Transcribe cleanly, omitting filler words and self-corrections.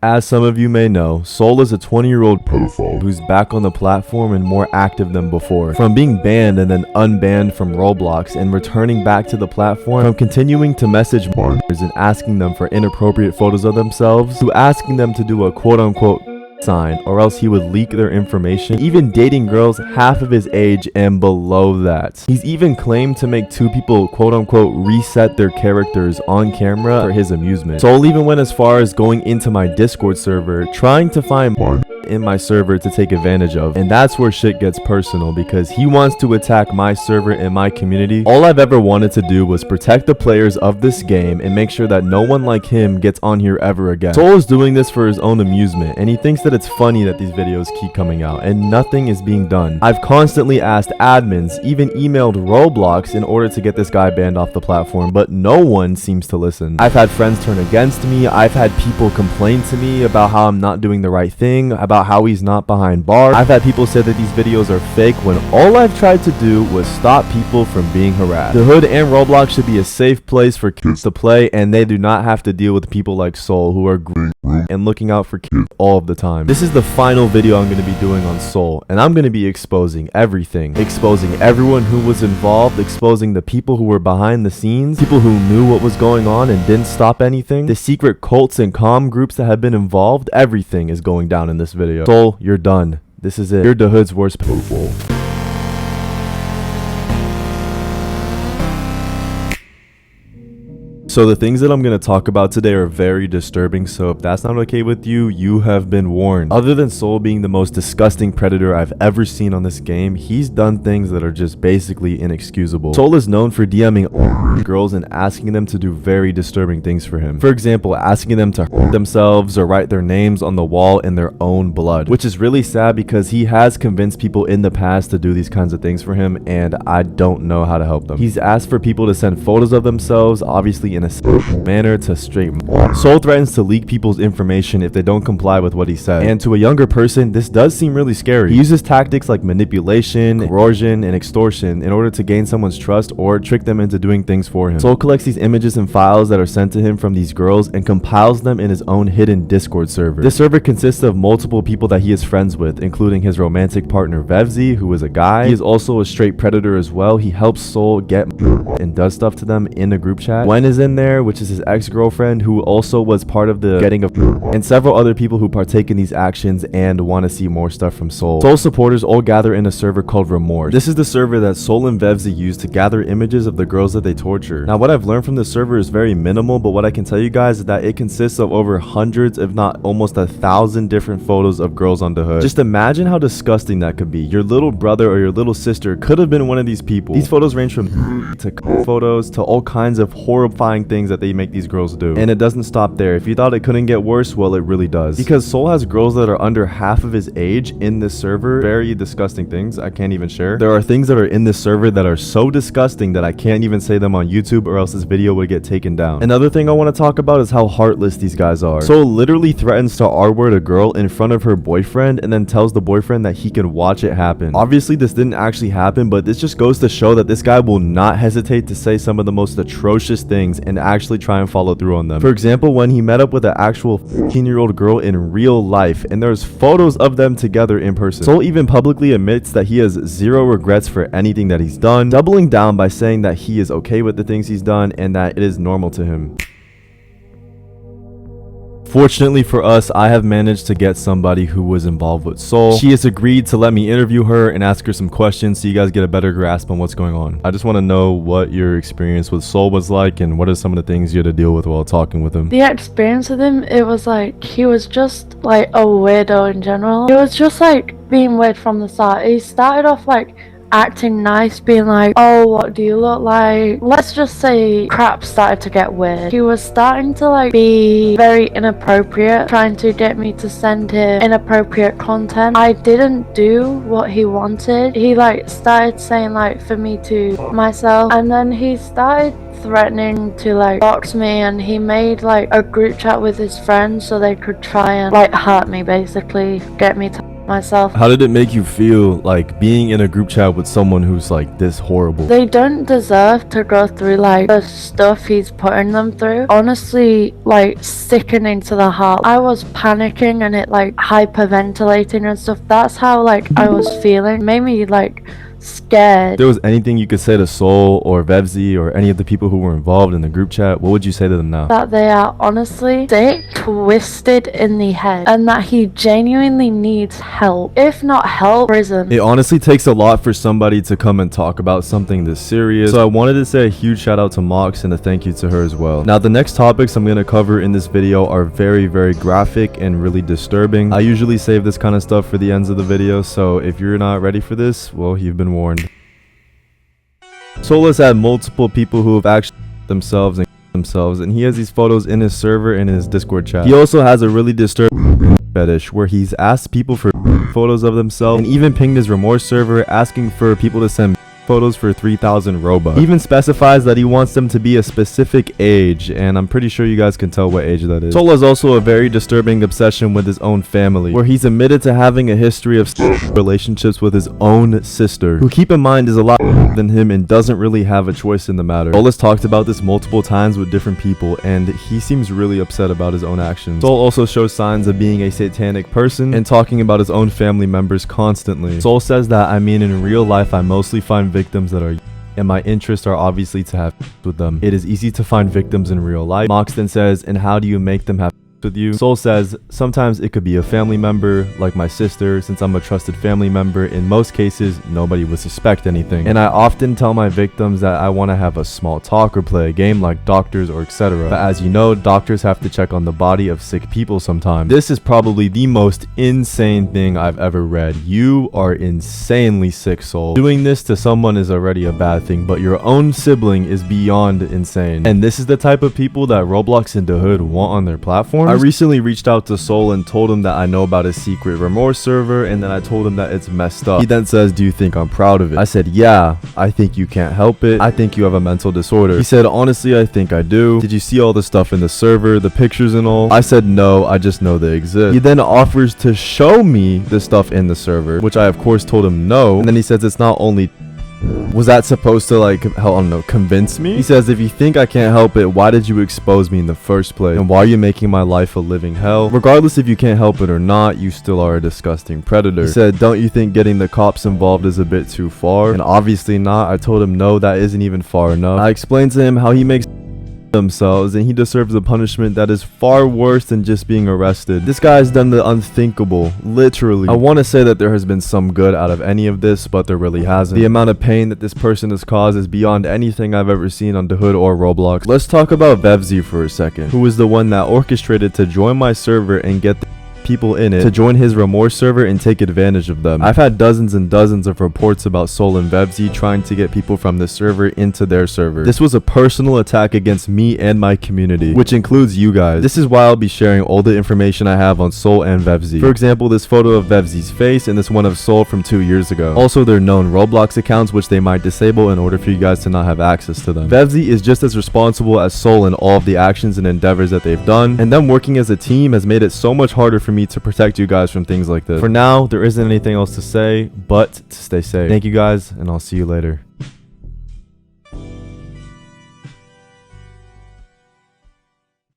As some of you may know, Soul is a 20-year-old pedophile who's back on the platform and more active than before. From being banned and then unbanned from Roblox and returning back to the platform, from continuing to message minors and asking them for inappropriate photos of themselves, to asking them to do a quote-unquote sign or else he would leak their information, even dating girls half of his age and below that. He's even claimed to make two people quote-unquote reset their characters on camera for his amusement. Soul even went as far as going into my Discord server trying to find in my server to take advantage of, and that's where shit gets personal because he wants to attack my server and my community. All I've ever wanted to do was protect the players of this game and make sure that no one like him gets on here ever again. Soul is doing this for his own amusement, and he thinks that it's funny that these videos keep coming out and nothing is being done. I've constantly asked admins, even emailed Roblox in order to get this guy banned off the platform, but no one seems to listen. I've had friends turn against me. I've had people complain to me about how I'm not doing the right thing, about how he's not behind bars. I've had people say that these videos are fake when all I've tried to do was stop people from being harassed. The hood and Roblox should be a safe place for kids to play, and they do not have to deal with people like Soul who are and looking out for kids all of the time. This is the final video I'm going to be doing on Soul, and I'm going to be exposing everything, exposing everyone who was involved, exposing the people who were behind the scenes, people who knew what was going on and didn't stop anything, the secret cults and comm groups that have been involved. Everything is going down in this video. Soul, you're done. This is it. You're the hood's worst pedophile. So the things that I'm going to talk about today are very disturbing, so if that's not okay with you, you have been warned. Other than Soul being the most disgusting predator I've ever seen on this game, he's done things that are just basically inexcusable. Soul is known for DMing girls and asking them to do very disturbing things for him. For example, asking them to hurt themselves or write their names on the wall in their own blood, which is really sad because he has convinced people in the past to do these kinds of things for him, and I don't know how to help them. He's asked for people to send photos of themselves, obviously in a manner to straight. Soul threatens to leak people's information if they don't comply with what he said, and to a younger person this does seem really scary. He uses tactics like manipulation, coercion, and extortion in order to gain someone's trust or trick them into doing things for him. Soul collects these images and files that are sent to him from these girls and compiles them in his own hidden Discord server. This server consists of multiple people that he is friends with, including his romantic partner Vevzi, who is a guy. He is also a straight predator as well. He helps Soul get and does stuff to them in a group chat. Gwen is in there, which is his ex-girlfriend, who also was part of the getting of, and several other people who partake in these actions and want to see more stuff from Soul. Soul supporters all gather in a server called Remorse. This is the server that Soul and Vevzi use to gather images of the girls that they torture. Now, what I've learned from this server is very minimal, but what I can tell you guys is that it consists of over hundreds, if not almost 1,000 different photos of girls on the hood. Just imagine how disgusting that could be. Your little brother or your little sister could have been one of these people. These photos range from to photos to all kinds of horrifying things that they make these girls do, and it doesn't stop there. If you thought it couldn't get worse, well, it really does, because Soul has girls that are under half of his age in this server. Very disgusting things I can't even share. There are things that are in this server that are so disgusting that I can't even say them on YouTube or else this video would get taken down. Another thing I want to talk about is how heartless these guys are. Soul literally threatens to R-word a girl in front of her boyfriend and then tells the boyfriend that he can watch it happen. Obviously this didn't actually happen, but this just goes to show that this guy will not hesitate to say some of the most atrocious things and actually try and follow through on them. For example, when he met up with an actual 15-year-old girl in real life, and there's photos of them together in person. Soul even publicly admits that he has zero regrets for anything that he's done, doubling down by saying that he is okay with the things he's done and that it is normal to him. Fortunately for us, I have managed to get somebody who was involved with Soul. She has agreed to let me interview her and ask her some questions so you guys get a better grasp on what's going on. I just want to know what your experience with Soul was like and what are some of the things you had to deal with while talking with him. The experience with him, it was like he was just like a weirdo in general. It was just like being weird from the start. He started off like acting nice, being like, oh, what do you look like? Let's just say crap started to get weird. He was starting to like be very inappropriate, trying to get me to send him inappropriate content. I didn't do what he wanted. He like started saying like for me to myself, and then he started threatening to like box me, and he made like a group chat with his friends so they could try and like hurt me, basically get me to myself. How did it make you feel, like, being in a group chat with someone who's like this horrible? They don't deserve to go through like the stuff he's putting them through. Honestly, like sickening to the heart. I was panicking and it like hyperventilating and stuff. That's how like I was feeling. It made me like scared. If there was anything you could say to Soul or Vevzi or any of the people who were involved in the group chat, what would you say to them now? That they are honestly sick, twisted in the head, and that he genuinely needs help. If not help, prison. It honestly takes a lot for somebody to come and talk about something this serious, so I wanted to say a huge shout out to Mox and a thank you to her as well. Now, the next topics I'm going to cover in this video are very, very graphic and really disturbing. I usually save this kind of stuff for the ends of the video, so if you're not ready for this, well, you've been warned. Soul has had multiple people who have actually themselves and he has these photos in his server and in his Discord chat. He also has a really disturbing fetish where he's asked people for photos of themselves and even pinged his remorse server asking for people to send photos for 3,000 Robux. He even specifies that he wants them to be a specific age, and I'm pretty sure you guys can tell what age that is. Soul has also a very disturbing obsession with his own family, where he's admitted to having a history of relationships with his own sister, who, keep in mind, is a lot than him and doesn't really have a choice in the matter. Soul has talked about this multiple times with different people, and he seems really upset about his own actions. Soul also shows signs of being a satanic person and talking about his own family members constantly. Soul says that, I mean, in real life, I mostly find victims that are and my interests are obviously to have with them. It is easy to find victims in real life. Mox then says, and how do you make them have with you? Soul says, sometimes it could be a family member, like my sister. Since I'm a trusted family member, in most cases, nobody would suspect anything. And I often tell my victims that I want to have a small talk or play a game like doctors or etc. But as you know, doctors have to check on the body of sick people sometimes. This is probably the most insane thing I've ever read. You are insanely sick, Soul. Doing this to someone is already a bad thing, but your own sibling is beyond insane. And this is the type of people that Roblox and dahood want on their platform. I recently reached out to Soul and told him that I know about his secret remorse server, and then I told him that it's messed up. He then says, do you think I'm proud of it? I said, yeah, I think you can't help it. I think you have a mental disorder. He said, honestly, I think I do. Did you see all the stuff in the server, the pictures and all? I said, no, I just know they exist. He then offers to show me the stuff in the server, which I of course told him no. And then he says it's not only... Was that supposed to, like, I don't know, convince me? He says, if you think I can't help it, why did you expose me in the first place? And why are you making my life a living hell? Regardless if you can't help it or not, you still are a disgusting predator. He said, don't you think getting the cops involved is a bit too far? And obviously not. I told him, no, that isn't even far enough. I explained to him how he makes themselves and he deserves a punishment that is far worse than just being arrested. This guy has done the unthinkable, literally. I want to say that there has been some good out of any of this, but there really hasn't. The amount of pain that this person has caused is beyond anything I've ever seen on dahood or Roblox. Let's talk about Vevzi for a second, who was the one that orchestrated to join my server and get people in it to join his remorse server and take advantage of them. I've had dozens and dozens of reports about Soul and Vevzi trying to get people from the server into their server. This was a personal attack against me and my community, which includes you guys. This is why I'll be sharing all the information I have on Soul and Vevzi. For example, this photo of Vevzi's face and this one of Soul from 2 years ago. Also, their known Roblox accounts, which they might disable in order for you guys to not have access to them. Vevzi is just as responsible as Soul in all of the actions and endeavors that they've done, and them working as a team has made it so much harder for me to protect you guys from things like this. For now, there isn't anything else to say but to stay safe. Thank you guys, and I'll see you later.